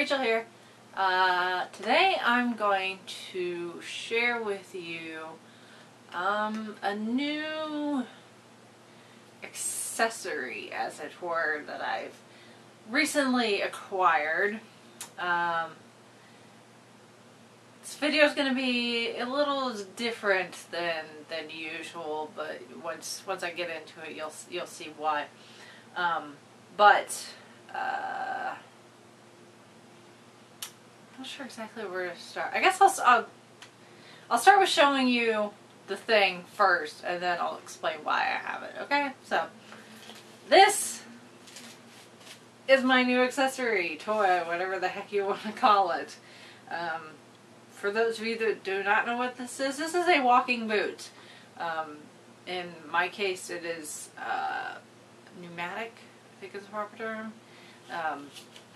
Rachel here. Today I'm going to share with you a new accessory, as it were, that I've recently acquired. This video is going to be a little different than usual, but once I get into it, you'll see why. I'm not sure exactly where to start. I guess I'll start with showing you the thing first, and then I'll explain why I have it. Okay, so this is my new accessory, toy, whatever the heck you want to call it. For those of you that do not know what this is a walking boot. In my case, it is pneumatic, I think is the proper term.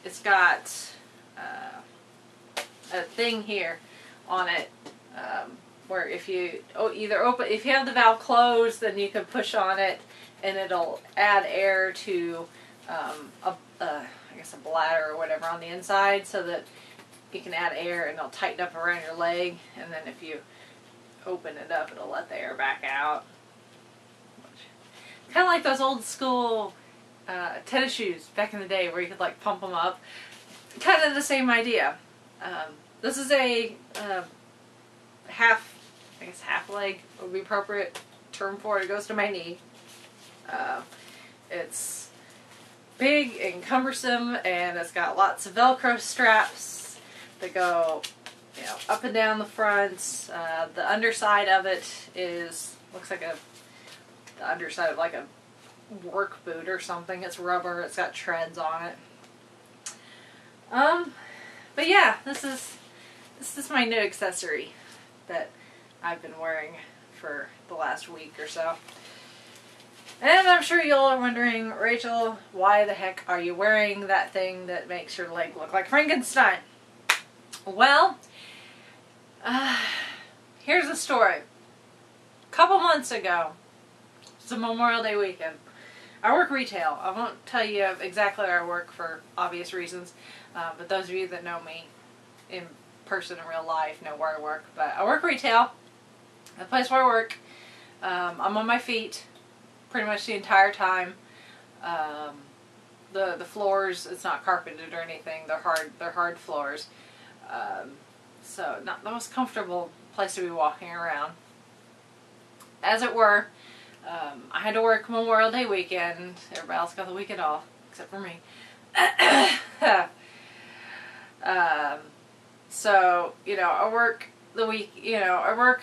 It's got a thing here on it where if you if you have the valve closed, then you can push on it and it'll add air to I guess a bladder or whatever on the inside, so that you can add air and it'll tighten up around your leg, and then if you open it up, it'll let the air back out. Kind of like those old school tennis shoes back in the day where you could like pump them up. Kind of the same idea. This is a half leg would be appropriate term for it. It goes to my knee. It's big and cumbersome, and it's got lots of Velcro straps that go, up and down the front. The underside of it looks like the underside of like a work boot or something. It's rubber. It's got treads on it. But yeah, this is my new accessory that I've been wearing for the last week or so. And I'm sure you all are wondering, Rachel, why the heck are you wearing that thing that makes your leg look like Frankenstein? Well, here's the story. A couple months ago, it's a Memorial Day weekend. I work retail. I won't tell you exactly where I work for obvious reasons, but those of you that know me in person in real life know where I work. But I work retail. The place where I work, I'm on my feet pretty much the entire time. The floors, it's not carpeted or anything. They're hard floors. So not the most comfortable place to be walking around. As it were, I had to work Memorial Day weekend. Everybody else got the weekend off, except for me. So, I work the week, I work,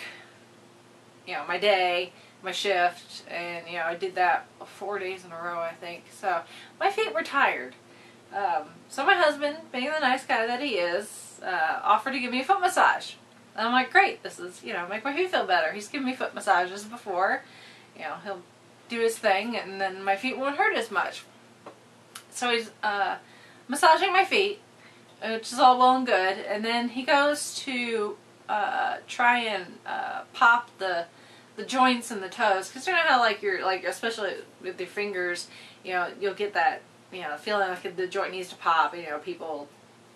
my day, my shift, and, I did that 4 days in a row, I think. So, my feet were tired. So my husband, being the nice guy that he is, offered to give me a foot massage. And I'm like, great, this is, make my feet feel better. He's given me foot massages before. He'll do his thing, and then my feet won't hurt as much. So he's massaging my feet, which is all well and good, and then he goes to try and pop the joints in the toes, because you know how especially with your fingers, you'll get that feeling like the joint needs to pop. People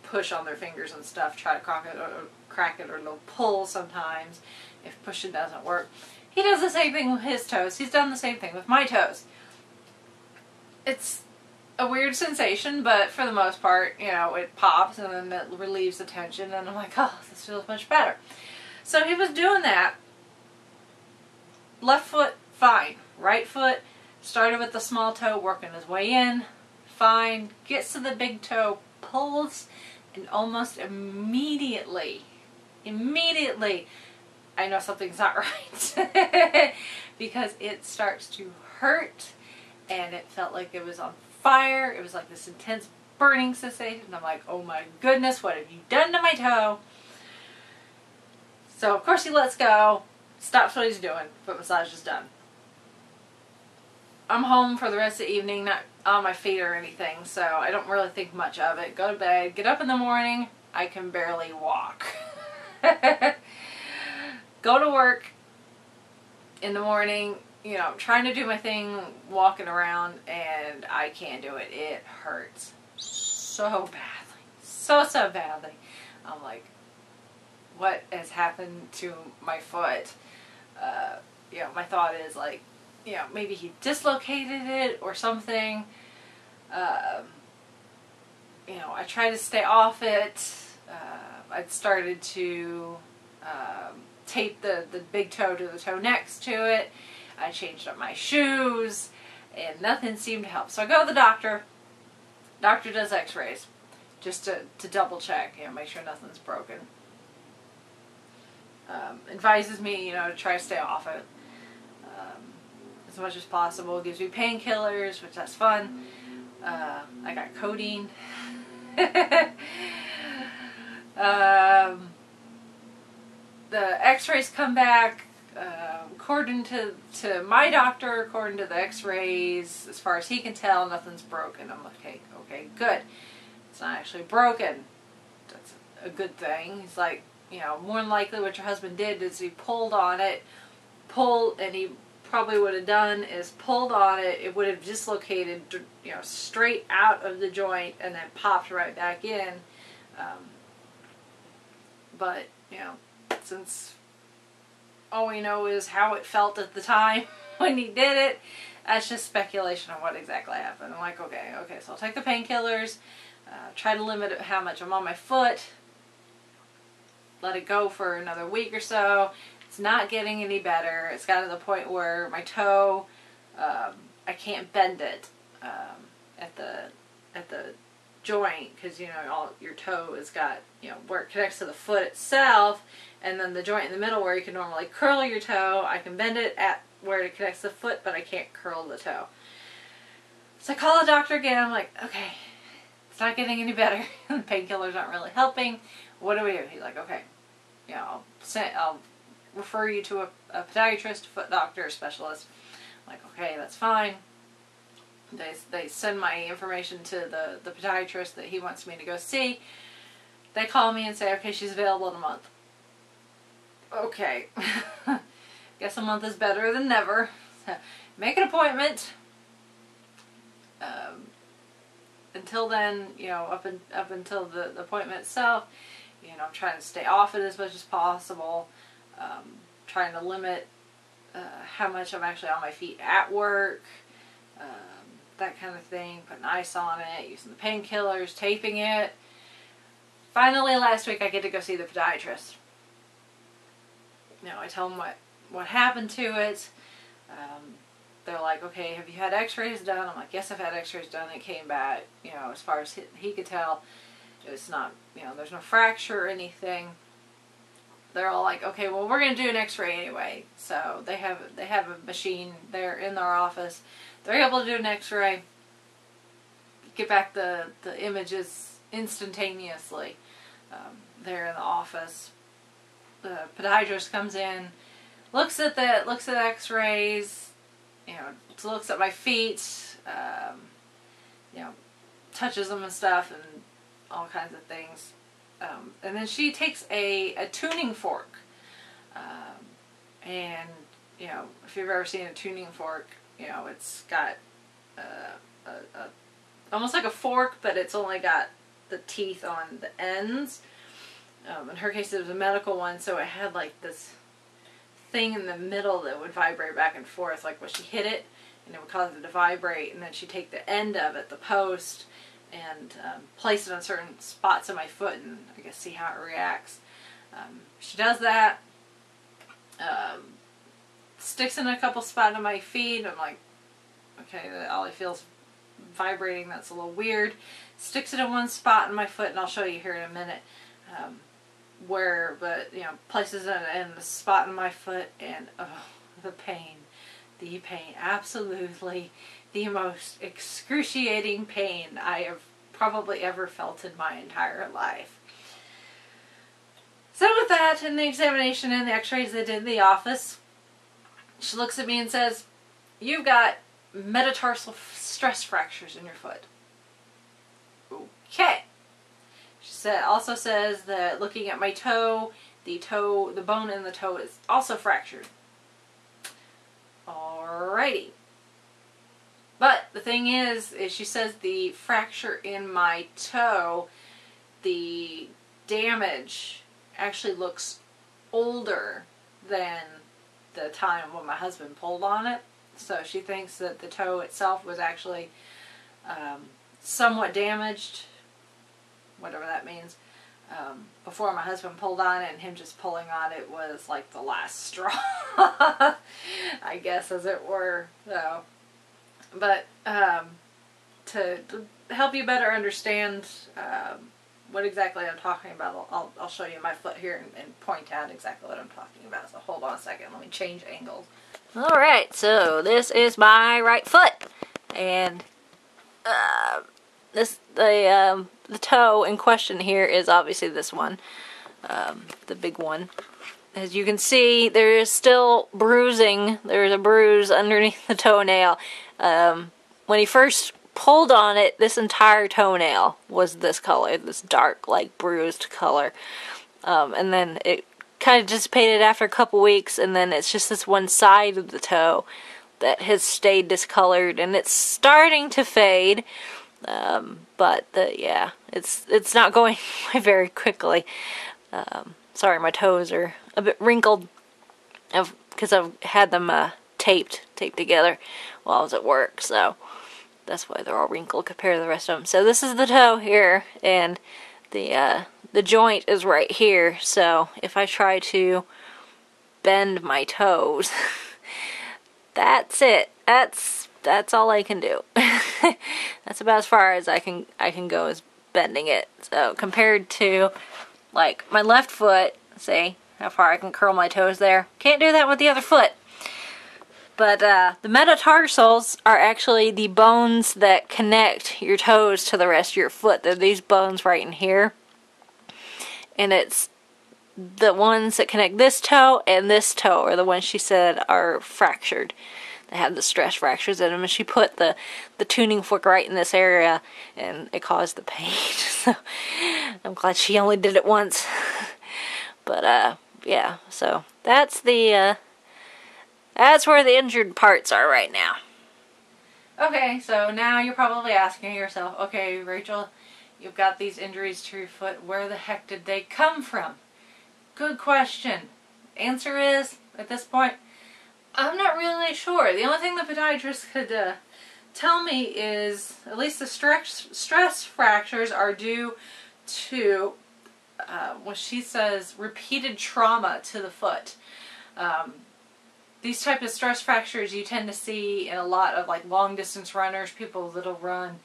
push on their fingers and stuff, try to crack it, or they'll pull sometimes if pushing doesn't work. He does the same thing with his toes. He's done the same thing with my toes. It's a weird sensation, but for the most part, it pops and then it relieves the tension, and I'm like, oh, this feels much better. So he was doing that. Left foot, fine. Right foot, started with the small toe, working his way in, fine. Gets to the big toe, pulls, and almost immediately, I know something's not right. Because it starts to hurt, and it felt like it was on fire. It was like this intense burning sensation. I'm like, oh my goodness, what have you done to my toe? So of course he lets go, stops what he's doing, foot massage is done. I'm home for the rest of the evening, not on my feet or anything, so I don't really think much of it. Go to bed, get up in the morning, I can barely walk. Go to work in the morning, trying to do my thing, walking around, and I can't do it. It hurts so badly. so badly. I'm like, what has happened to my foot? You know, my thought is like, you know, maybe he dislocated it or something. You know, I try to stay off it. I'd started to tape the big toe to the toe next to it. I changed up my shoes, and nothing seemed to help. So I go to the doctor. Doctor does x-rays just to double check, you know, make sure nothing's broken. Advises me, you know, to try to stay off it as much as possible. Gives me painkillers, which that's fun. I got codeine. The x-rays come back, according to my doctor, according to the x-rays, as far as he can tell, nothing's broken. I'm like, okay, good. It's not actually broken. That's a good thing. He's like, you know, more than likely what your husband did is he pulled on it, and he probably would have done is pulled on it, it would have dislocated, you know, straight out of the joint and then popped right back in. But, you know, since all we know is how it felt at the time when he did it, that's just speculation on what exactly happened. I'm like, okay, so I'll take the painkillers, try to limit how much I'm on my foot, let it go for another week or so. It's not getting any better. It's got to the point where my toe, I can't bend it at the joint, because, you know, all your toe has got, you know, where it connects to the foot itself, and then the joint in the middle where you can normally curl your toe. I can bend it at where it connects to the foot, but I can't curl the toe. So I call the doctor again. I'm like, okay, it's not getting any better. The painkillers aren't really helping. What do we do? He's like, okay, you know, I'll refer you to a podiatrist, a foot doctor, a specialist. I'm like, okay, that's fine. They send my information to the podiatrist that he wants me to go see. They call me and say, okay, she's available in a month. Okay. Guess a month is better than never. So make an appointment. Until then, you know, up until the appointment itself, you know, I'm trying to stay off it as much as possible. Trying to limit how much I'm actually on my feet at work. That kind of thing, putting ice on it, using the painkillers, taping it. Finally, last week I get to go see the podiatrist. You know, I tell them what happened to it. They're like, okay, have you had x-rays done? I'm like, yes, I've had x-rays done. It came back, you know, as far as he could tell, it's not, you know, there's no fracture or anything. They're all like, okay, well, we're going to do an x-ray anyway. So they have a machine there in their office. They're able to do an x-ray, get back the images instantaneously there in the office. The podiatrist comes in, looks at the x-rays, you know, looks at my feet, you know, touches them and stuff and all kinds of things. And then she takes a tuning fork. And, you know, if you've ever seen a tuning fork, you know, it's got almost like a fork, but it's only got the teeth on the ends. In her case, it was a medical one, so it had like this thing in the middle that would vibrate back and forth, like when she hit it, and it would cause it to vibrate, and then she'd take the end of it, the post, and place it on certain spots of my foot and I guess see how it reacts. She does that, sticks in a couple spots on my feet. I'm like, okay, all I feel is vibrating, that's a little weird. Sticks it in one spot in my foot, and I'll show you here in a minute but you know, places it in the spot in my foot, and oh, the pain, absolutely the most excruciating pain I have probably ever felt in my entire life. So with that, and the examination and the x-rays they did in the office, she looks at me and says, you've got metatarsal stress fractures in your foot. Okay. She also says that looking at my toe, the bone in the toe is also fractured. Alrighty. But the thing is she says the fracture in my toe the damage actually looks older than the time when my husband pulled on it. So she thinks that the toe itself was actually somewhat damaged, whatever that means, before my husband pulled on it, and him just pulling on it was like the last straw, I guess, as it were. So, but to help you better understand what exactly I'm talking about, I'll show you my foot here and point out exactly what I'm talking about. So hold on a second, let me change angles. Alright, so this is my right foot, and the toe in question here is obviously this one, the big one. As you can see, there is still bruising. There's a bruise underneath the toenail. When he first pulled on it, this entire toenail was this color, this dark, like, bruised color. And then it kind of dissipated after a couple weeks, and then it's just this one side of the toe that has stayed discolored, and it's starting to fade. But yeah, it's not going away very quickly. Sorry, my toes are a bit wrinkled because I've had them taped together while I was at work, so that's why they're all wrinkled compared to the rest of them. So this is the toe here, and the joint is right here. So if I try to bend my toes, that's it. That's all I can do. That's about as far as I can go, is bending it. So compared to like my left foot, see how far I can curl my toes there. Can't do that with the other foot. But the metatarsals are actually the bones that connect your toes to the rest of your foot. They're these bones right in here. And it's the ones that connect this toe and this toe are the ones she said are fractured. They have the stress fractures in them, and she put the tuning fork right in this area, and it caused the pain. So I'm glad she only did it once. But yeah, so that's where the injured parts are right now. Okay, so now you're probably asking yourself, okay, Rachel, you've got these injuries to your foot. Where the heck did they come from? Good question. Answer is, at this point, I'm not really sure. The only thing the podiatrist could tell me is at least the stress fractures are due to what she says repeated trauma to the foot. These type of stress fractures you tend to see in a lot of like long distance runners, people that'll run,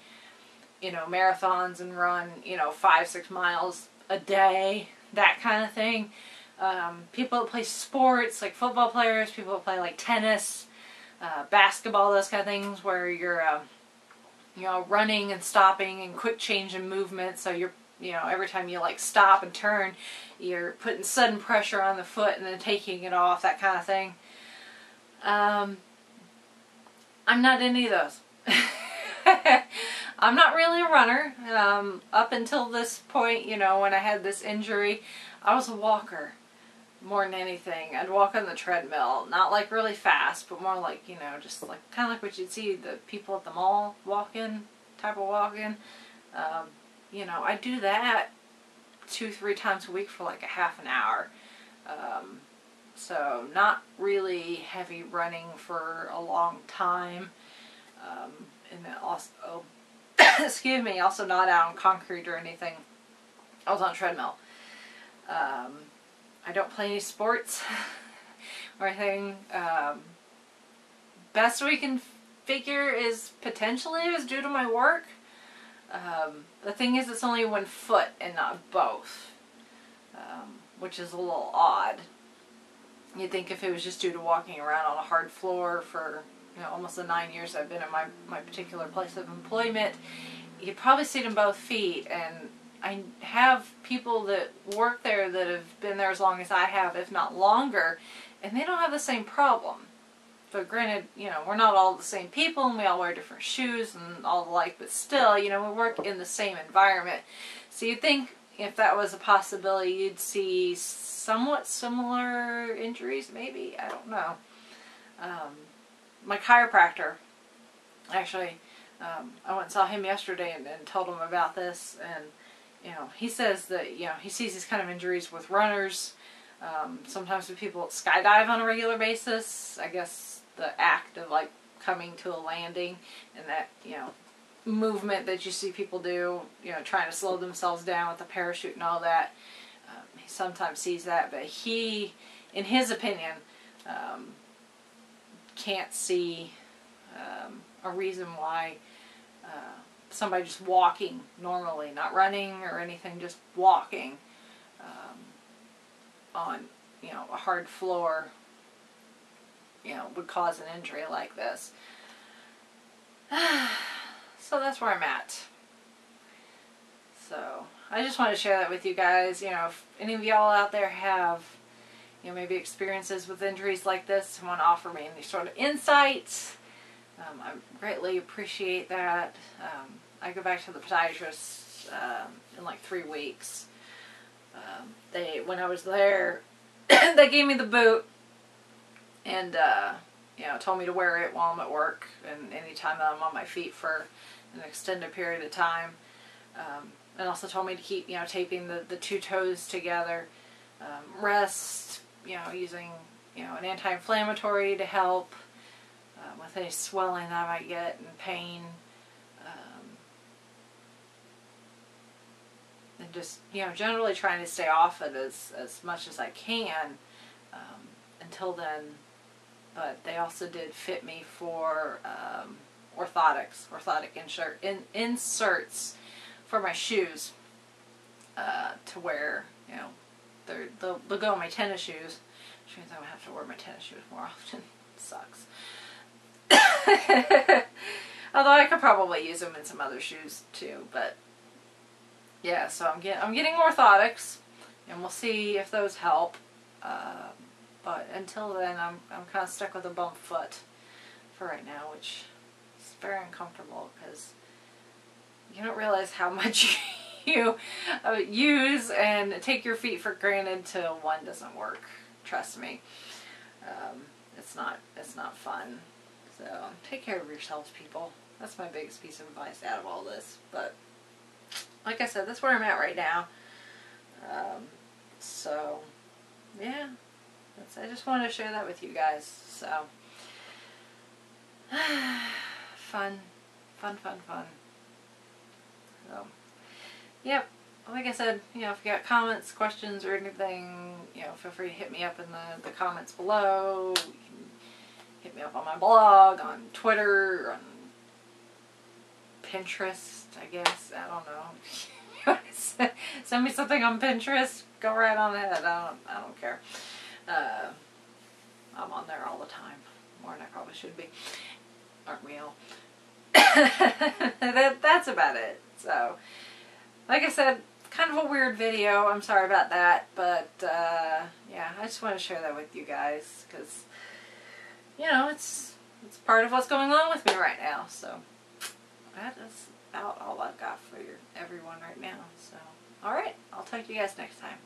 you know, marathons and run, you know, 5-6 miles a day, that kind of thing. People that play sports, like football players, people that play like tennis, basketball, those kind of things, where you're, you know, running and stopping and quick change in movement. So you're, you know, every time you like stop and turn, you're putting sudden pressure on the foot and then taking it off, that kind of thing. I'm not any of those. I'm not really a runner. Up until this point, you know, when I had this injury, I was a walker more than anything. I'd walk on the treadmill, not like really fast, but more like, you know, just like kind of like what you'd see the people at the mall walking, type of walking. You know, I do that 2-3 times a week for like a half an hour. So not really heavy running for a long time. And then also, excuse me, also not out on concrete or anything. I was on a treadmill. I don't play any sports or anything. Best we can figure is potentially it was due to my work. The thing is, it's only one foot and not both, which is a little odd. You'd think if it was just due to walking around on a hard floor for, you know, almost the 9 years I've been at my particular place of employment, you'd probably see it in both feet. And I have people that work there that have been there as long as I have, if not longer, and they don't have the same problem. But granted, you know, we're not all the same people, and we all wear different shoes and all the like, but still, you know, we work in the same environment. So you'd think if that was a possibility, you'd see somewhat similar injuries, maybe. I don't know. My chiropractor, actually, I went and saw him yesterday and told him about this, and you know, he says that, you know, he sees these kind of injuries with runners, sometimes with people that skydive on a regular basis. I guess the act of like coming to a landing and that, you know, movement that you see people do, you know, trying to slow themselves down with the parachute and all that. He sometimes sees that, but he, in his opinion, can't see a reason why somebody just walking normally, not running or anything, just walking on, you know, a hard floor, you know, would cause an injury like this. So that's where I'm at. So I just want to share that with you guys. You know, if any of y'all out there have, you know, maybe experiences with injuries like this and want to offer me any sort of insights, I greatly appreciate that. I go back to the podiatrist in like 3 weeks. When I was there, they gave me the boot and you know, told me to wear it while I'm at work and anytime that I'm on my feet for an extended period of time. And also told me to keep, you know, taping the 2 toes together. Rest, you know, using, you know, an anti-inflammatory to help with any swelling that I might get and pain. And just, you know, generally trying to stay off it as much as I can until then. But they also did fit me for orthotic inserts for my shoes to wear. You know, they'll go on my tennis shoes, which means I'm gonna have to wear my tennis shoes more often. It sucks. Although I could probably use them in some other shoes too, but yeah. So I'm getting orthotics, and we'll see if those help. But until then, I'm kind of stuck with a bump foot for right now, which is very uncomfortable because you don't realize how much you use and take your feet for granted until one doesn't work. Trust me, it's not fun. So take care of yourselves, people. That's my biggest piece of advice out of all this. But like I said, that's where I'm at right now. So yeah. I just wanted to share that with you guys. So, fun. So, yep. Like I said, you know, if you got comments, questions, or anything, you know, feel free to hit me up in the comments below. You can hit me up on my blog, on Twitter, on Pinterest, I guess. I don't know. Send me something on Pinterest. Go right on ahead. I don't care. I'm on there all the time, more than I probably should be. Aren't we all? That's about it. So, like I said, kind of a weird video. I'm sorry about that, but yeah, I just want to share that with you guys because, you know, it's part of what's going on with me right now. So that is about all I've got for everyone right now. So, all right, I'll talk to you guys next time.